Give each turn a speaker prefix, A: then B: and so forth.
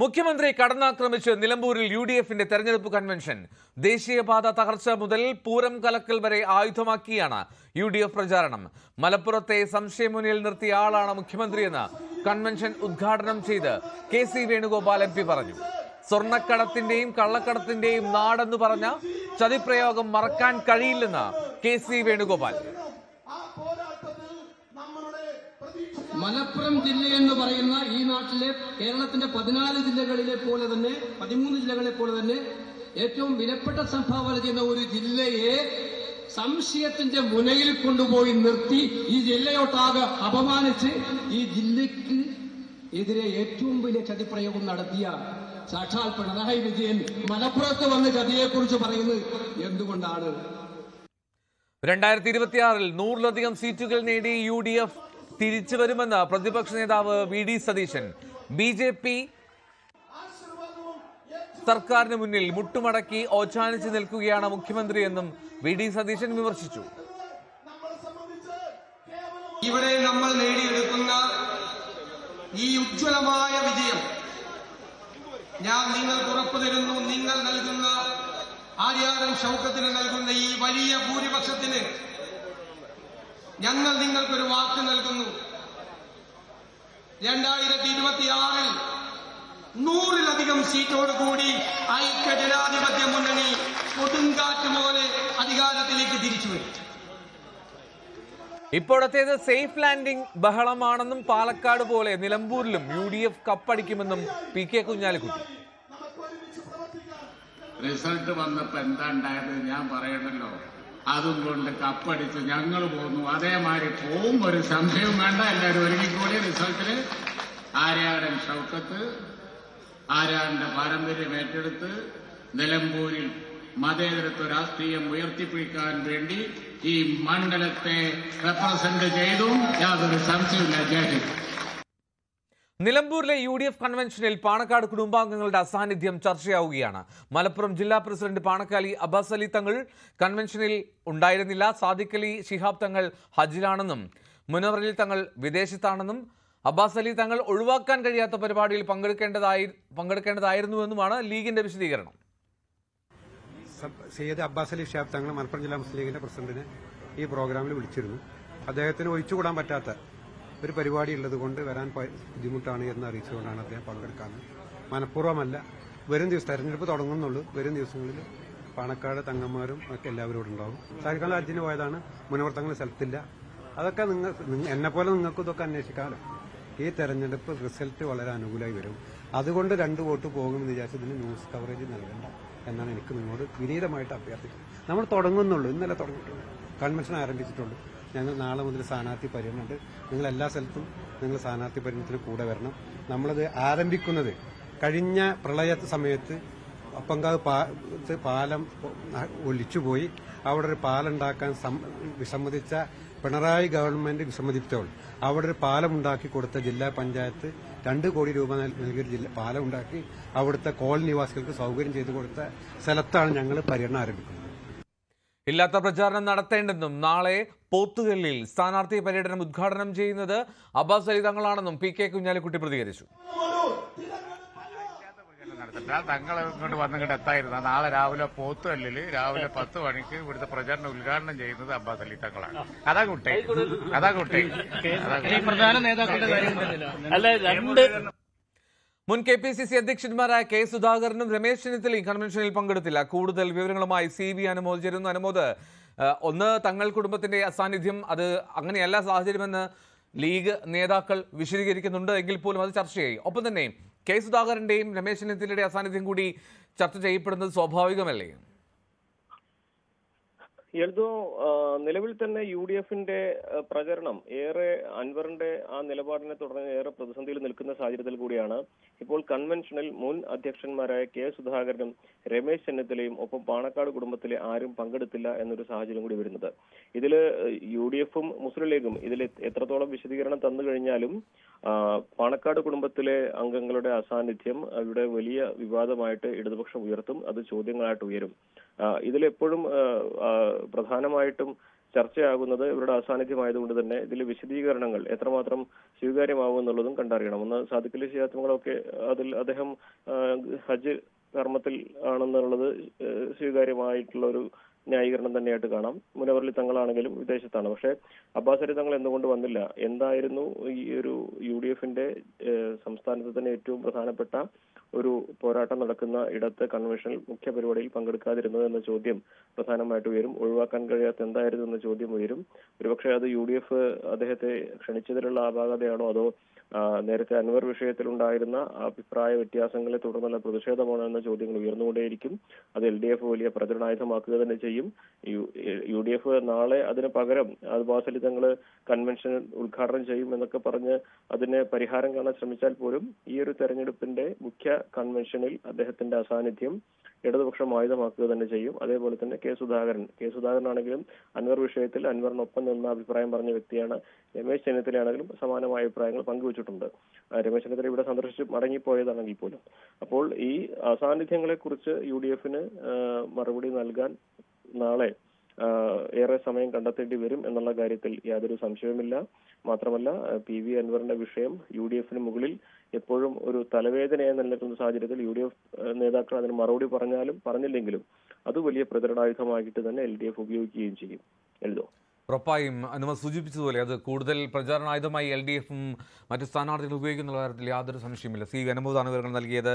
A: മുഖ്യമന്ത്രി കടന്നാക്രമിച്ച് നിലമ്പൂരിൽ യുഡിഎഫിന്റെ തെരഞ്ഞെടുപ്പ് കൺവെൻഷൻ. ദേശീയപാത തകർച്ച മുതൽ പൂരം കലക്കൽ വരെ ആയുധമാക്കിയാണ് യുഡിഎഫ് പ്രചാരണം. മലപ്പുറത്തെ സംശയമുന്നിൽ നിർത്തിയ ആളാണ് മുഖ്യമന്ത്രിയെന്ന് കൺവെൻഷൻ ഉദ്ഘാടനം ചെയ്ത് കെ.സി. വേണുഗോപാൽ എം.പി പറഞ്ഞു. സ്വർണ്ണക്കടത്തിന്റെയും കള്ളക്കടത്തിന്റെയും നാടെന്ന് പറഞ്ഞ ചതിപ്രയോഗം മറക്കാൻ കഴിയില്ലെന്ന് കെ.സി. വേണുഗോപാൽ.
B: മലപ്പുറം ജില്ല എന്ന് പറയുന്ന ഈ നാട്ടിലെ കേരളത്തിന്റെ 14 ജില്ലകളിലെ പോലെ തന്നെ 13 ജില്ലകളെ പോലെ തന്നെ ഏറ്റവും വിലപ്പെട്ട സംഭാവന ചെയ്യുന്ന ഒരു ജില്ലയെ സംശയത്തിന്റെ മുനയിൽ കൊണ്ടുപോയി നിർത്തി ഈ ജില്ലയോട്ടാകെ അപമാനിച്ച് ഈ ജില്ലയ്ക്ക് എതിരെ ഏറ്റവും വലിയ ചതിപ്രയോഗം നടത്തിയ സാക്ഷാൽ പിണറായി വിജയൻ മലപ്പുറത്ത് വന്ന് ചതിയെക്കുറിച്ച് പറയുന്നത് എന്തുകൊണ്ടാണ്?
A: 2026 100-ലധികം സീറ്റുകൾ നേടി യുഡിഎഫ് തിരിച്ചു വരുമെന്ന് പ്രതിപക്ഷ നേതാവ് വി.ഡി. സതീശൻ. ബി.ജെ.പി സർക്കാരിന് മുന്നിൽ മുട്ടുമടക്കി ഓച്ചാനിച്ച് നിൽക്കുകയാണ് മുഖ്യമന്ത്രിയെന്നും വി.ഡി. സതീശൻ വിമർശിച്ചു.
C: ഇവിടെ നമ്മൾ നേടിയെടുക്കുന്ന ഈ ഉജ്ജ്വലമായ വിജയം ഞാൻ നിങ്ങൾക്ക് ഉറപ്പു തരുന്നു. നിങ്ങൾ നൽകുന്ന ആര്യാടൻ ഷൗക്കത്തിന് നൽകുന്ന ഈ വലിയ ഭൂരിപക്ഷത്തിന് ഞങ്ങൾ നിങ്ങൾക്കൊരു വാക്ക് നൽകുന്നു. 2026 100-ലധികം സീറ്റോടുകൂടി ഐക്യ ജനാധിപത്യ മുന്നണി കൊടുങ്കാറ്റ് പോലെ അധികാരത്തിലേക്ക് തിരിച്ചു വരും.
A: ഇപ്പോഴത്തേത് സേഫ് ലാൻഡിംഗ് ബഹളമാണെന്നും പാലക്കാട് പോലെ നിലമ്പൂരിലും യുഡിഎഫ് കപ്പടിക്കുമെന്നും പി.കെ. കുഞ്ഞാലിക്കുട്ടി.
D: റിസൾട്ട് വന്നപ്പോ എന്താ ഉണ്ടായത് ഞാൻ പറയണല്ലോ. അതും കൊണ്ട് കപ്പടിച്ച് ഞങ്ങൾ പോന്നു. അതേമാതിരി പോവും, ഒരു സംശയവും വേണ്ട. എല്ലാവരും ഒരുങ്ങിക്കൂടി റിസൾട്ടില് ആര്യാടൻ ഷൗക്കത്ത് ആര്യാടന്റെ പാരമ്പര്യം ഏറ്റെടുത്ത് നിലമ്പൂരിൽ മതേതരത്വ രാഷ്ട്രീയം ഉയർത്തിപ്പിടിക്കാൻ വേണ്ടി ഈ മണ്ഡലത്തെ റെപ്രസെന്റ് ചെയ്തും യാതൊരു സംശയമില്ല. ജയ്.
A: നിലമ്പൂരിലെ യുഡിഎഫ് കൺവെൻഷനിൽ പാണക്കാട് കുടുംബാംഗങ്ങളുടെ അസാന്നിധ്യം ചർച്ചയാവുകയാണ്. മലപ്പുറം ജില്ലാ പ്രസിഡന്റ് പാണക്കാലി അബ്ബാസ് അലി തങ്ങൾ കൺവെൻഷനിൽ ഉണ്ടായിരുന്നില്ല. സാദിഖ് അലി ശിഹാബ് തങ്ങൾ ഹജ്ജിലാണെന്നും മുനവർ അലി തങ്ങൾ വിദേശത്താണെന്നും അബ്ബാസ് അലി തങ്ങൾ ഒഴിവാക്കാൻ കഴിയാത്ത പരിപാടിയിൽ പങ്കെടുക്കേണ്ടതായിരുന്നുവെന്നുമാണ് ലീഗിന്റെ വിശദീകരണം.
E: സയ്യിദ് അബ്ബാസ് അലി ശിഹാബ് തങ്ങൾ മലപ്പുറം ജില്ലാ മുസ്ലിം ലീഗിന്റെ പ്രസിഡന്റിനെ ഈ പ്രോഗ്രാമിൽ വിളിച്ചിരുന്നു. അദ്ദേഹത്തിന് ഒഴിച്ചുകൂടാൻ പറ്റാത്ത ഒരു പരിപാടി ഉള്ളത് കൊണ്ട് വരാൻ ബുദ്ധിമുട്ടാണ് എന്ന് അറിയിച്ചുകൊണ്ടാണ് അദ്ദേഹം പങ്കെടുക്കാറ്. മനഃപൂർവ്വമല്ല. വരും ദിവസം തെരഞ്ഞെടുപ്പ് തുടങ്ങുന്നുള്ളൂ. വരും ദിവസങ്ങളിൽ പാണക്കാട് തങ്ങന്മാരും ഒക്കെ എല്ലാവരും ഇവിടെ ഉണ്ടാവും. സാരിക്കാല ഹജ്ജിന് പോയതാണ്. മുനവർ തങ്ങൾ സ്ഥലത്തില്ല. അതൊക്കെ എന്നെപ്പോലെ നിങ്ങൾക്കും ഇതൊക്കെ അന്വേഷിക്കാമല്ലോ. ഈ തെരഞ്ഞെടുപ്പ് റിസൾട്ട് വളരെ അനുകൂലമായി വരും. അതുകൊണ്ട് 2 വോട്ട് പോകുമെന്ന് വിചാരിച്ചതിന് ന്യൂസ് കവറേജ് നൽകേണ്ട എന്നാണ് എനിക്ക് നിങ്ങളോട് വിനീതമായിട്ട് അഭ്യർത്ഥിക്കുന്നത്. നമ്മൾ തുടങ്ങുന്നുള്ളൂ. ഇന്നലെ തുടങ്ങിയിട്ടുള്ളൂ. കൺവെൻഷൻ ആരംഭിച്ചിട്ടുള്ളൂ. ഞങ്ങൾ നാളെ മുതൽ സ്ഥാനാർത്ഥി പര്യടനമുണ്ട്. നിങ്ങൾ എല്ലാ സ്ഥലത്തും നിങ്ങൾ സ്ഥാനാർത്ഥി പര്യടനത്തിന് കൂടെ വരണം. നമ്മളത് ആരംഭിക്കുന്നത് കഴിഞ്ഞ പ്രളയ സമയത്ത് അപ്പങ്കാവ് പാലം ഒലിച്ചുപോയി. അവിടെ ഒരു പാലുണ്ടാക്കാൻ വിസമ്മതിച്ച പിണറായി ഗവൺമെന്റ് വിസമ്മതിച്ചോൾ അവിടെ ഒരു പാലം ഉണ്ടാക്കി കൊടുത്ത ജില്ലാ പഞ്ചായത്ത് 2 കോടി രൂപ നൽകിയ പാലം ഉണ്ടാക്കി അവിടുത്തെ കോളനി നിവാസികൾക്ക് സൗകര്യം ചെയ്തു കൊടുത്ത സ്ഥലത്താണ് ഞങ്ങൾ പര്യടനം ആരംഭിക്കുന്നത്.
A: ഇല്ലാത്ത പ്രചാരണം നടത്തേണ്ടെന്നും നാളെ പോത്തുകല്ലിൽ സ്ഥാനാർത്ഥി പര്യടനം ഉദ്ഘാടനം ചെയ്യുന്നത് അബ്ബാസ് അലി തങ്ങളാണെന്നും പി.കെ. കുഞ്ഞാലിക്കുട്ടി പ്രതികരിച്ചു.
D: തങ്ങൾ ഇങ്ങോട്ട് വന്നിങ്ങോട്ട് എത്തായിരുന്നു. നാളെ രാവിലെ പോത്തുകല്ലില് രാവിലെ 10 മണിക്ക് ഇവിടുത്തെ പ്രചാരണം ഉദ്ഘാടനം ചെയ്യുന്നത് അബ്ബാസ് അലി തങ്ങളാണ്. അതാ കുട്ടി
B: പ്രധാന നേതാക്കളുടെ
A: മുൻ കെ.പി.സി.സി അധ്യക്ഷന്മാരായ കെ. സുധാകരനും രമേശ് ചെന്നിത്തലയും കൺവെൻഷനിൽ പങ്കെടുത്തില്ല. കൂടുതൽ വിവരങ്ങളുമായി CB അനുമോദ് ചേരുന്നു. അനുമോദ്, ഒന്ന് തങ്ങൾ കുടുംബത്തിന്റെ അസാന്നിധ്യം അത് അങ്ങനെയല്ല സാഹചര്യമെന്ന് ലീഗ് നേതാക്കൾ വിശദീകരിക്കുന്നുണ്ട് എങ്കിൽ പോലും അത് ചർച്ചയായി. ഒപ്പം തന്നെ കെ. സുധാകരന്റെയും രമേശ് ചെന്നിത്തലയുടെ അസാന്നിധ്യം കൂടി ചർച്ച ചെയ്യപ്പെടുന്നത് സ്വാഭാവികമല്ലേ?
F: എൽദോ, നിലവിൽ തന്നെ യുഡിഎഫിന്റെ പ്രചരണം ഏറെ അൻവറിന്റെ ആ നിലപാടിനെ തുടർന്ന് ഏറെ പ്രതിസന്ധിയിൽ നിൽക്കുന്ന സാഹചര്യത്തിൽ കൂടിയാണ് ഇപ്പോൾ കൺവെൻഷനിൽ മുൻ അധ്യക്ഷന്മാരായ കെ. സുധാകരനും രമേശ് ചെന്നിത്തലയും ഒപ്പം പാണക്കാട് കുടുംബത്തിലെ ആരും പങ്കെടുത്തില്ല എന്നൊരു സാഹചര്യം കൂടി വരുന്നത്. ഇതില് യുഡിഎഫും മുസ്ലിം ലീഗും ഇതിൽ എത്രത്തോളം വിശദീകരണം തന്നു കഴിഞ്ഞാലും പാണക്കാട് കുടുംബത്തിലെ അംഗങ്ങളുടെ അസാന്നിധ്യം ഇവിടെ വലിയ വിവാദമായിട്ട് ഇടതുപക്ഷം ഉയർത്തും. അത് ചോദ്യങ്ങളായിട്ട് ഉയരും. ഇതിലെപ്പോഴും പ്രധാനമായിട്ടും ചർച്ചയാകുന്നത് ഇവരുടെ അസാന്നിധ്യമായതുകൊണ്ട് തന്നെ ഇതിൽ വിശദീകരണങ്ങൾ എത്രമാത്രം സ്വീകാര്യമാകും എന്നുള്ളതും കണ്ടറിയണം. ഒന്ന് സാദിഖ് അലി ശിഹാബ് തങ്ങളൊക്കെ അതിൽ അദ്ദേഹം ഹജ്ജ് കർമ്മത്തിൽ ആണെന്നുള്ളത് സ്വീകാര്യമായിട്ടുള്ള ഒരു ന്യായീകരണം തന്നെയായിട്ട് കാണാം. മുനവറലി തങ്ങളാണെങ്കിലും വിദേശത്താണ്. പക്ഷേ അബ്ബാസ് അലി തങ്ങൾ എന്തുകൊണ്ട് വന്നില്ല? എന്തായിരുന്നു ഈ ഒരു UDFന്റെ സംസ്ഥാനത്ത് തന്നെ ഏറ്റവും പ്രധാനപ്പെട്ട ഒരു പോരാട്ടം നടക്കുന്ന ഇടത്ത് കൺവെൻഷനിൽ മുഖ്യ പരിപാടിയിൽ പങ്കെടുക്കാതിരുന്നത് എന്ന ചോദ്യം പ്രധാനമായിട്ട് ഉയരും. ഒഴിവാക്കാൻ കഴിയാത്ത എന്തായിരുന്നു എന്ന ചോദ്യം ഉയരും. ഒരുപക്ഷെ അത് UDF അദ്ദേഹത്തെ ക്ഷണിച്ചതിലുള്ള അപാകതയാണോ അതോ നേരത്തെ അൻവർ വിഷയത്തിലുണ്ടായിരുന്ന അഭിപ്രായ വ്യത്യാസങ്ങളെ തുടർന്നുള്ള പ്രതിഷേധമാണോ എന്ന ചോദ്യങ്ങൾ ഉയർന്നുകൊണ്ടേയിരിക്കും. അത് LDF വലിയ പ്രചരണായുധമാക്കുക തന്നെ ചെയ്യും. UDF നാളെ അതിന് പകരം അബ്ബാസ് അലി തങ്ങൾ കൺവെൻഷൻ ഉദ്ഘാടനം ചെയ്യും എന്നൊക്കെ പറഞ്ഞ് അതിന് പരിഹാരം കാണാൻ ശ്രമിച്ചാൽ പോലും ഈ ഒരു തെരഞ്ഞെടുപ്പിന്റെ മുഖ്യ കൺവെൻഷനിൽ അദ്ദേഹത്തിന്റെ അസാന്നിധ്യം ഇടതുപക്ഷം ആയുധമാക്കുക തന്നെ ചെയ്യും. അതേപോലെ തന്നെ കെ സുധാകരനാണെങ്കിലും അൻവർ വിഷയത്തിൽ അൻവറിനൊപ്പം നിന്ന അഭിപ്രായം പറഞ്ഞ വ്യക്തിയാണ്. രമേശ് ചെന്നിത്തലയാണെങ്കിലും സമാനമായ അഭിപ്രായങ്ങൾ പങ്കുവച്ചിട്ടുണ്ട്. രമേശ് ചെന്നിത്തല ഇവിടെ സന്ദർശിച്ച് മടങ്ങിപ്പോയതാണെങ്കിൽ പോലും. അപ്പോൾ ഈ അസാന്നിധ്യങ്ങളെ കുറിച്ച് UDFന് മറുപടി നൽകാൻ നാളെ ഏറെ സമയം കണ്ടെത്തേണ്ടി വരും എന്നുള്ള കാര്യത്തിൽ യാതൊരു സംശയവുമില്ല. മാത്രമല്ല PV അൻവറിന്റെ വിഷയം UDFന് മുകളിൽ എപ്പോഴും ഒരു തലവേദനയായി നിലനിൽക്കുന്ന സാഹചര്യത്തിൽ UDF നേതാക്കൾ അതിന് മറുപടി പറഞ്ഞാലും പറഞ്ഞില്ലെങ്കിലും അത് വലിയ പ്രചരണായുധമായിട്ട് തന്നെ LDF ഉപയോഗിക്കുകയും ചെയ്യും. എഴുതോ
A: ഉറപ്പായും നമ്മൾ സൂചിപ്പിച്ചതുപോലെ അത് കൂടുതൽ പ്രചാരണായുധമായി LDFും മറ്റ് സ്ഥാനാർത്ഥികൾ ഉപയോഗിക്കുന്ന കാര്യത്തിൽ യാതൊരു സംശയമില്ല. CV അനുമോദാണ് വിവരങ്ങൾ നൽകിയത്.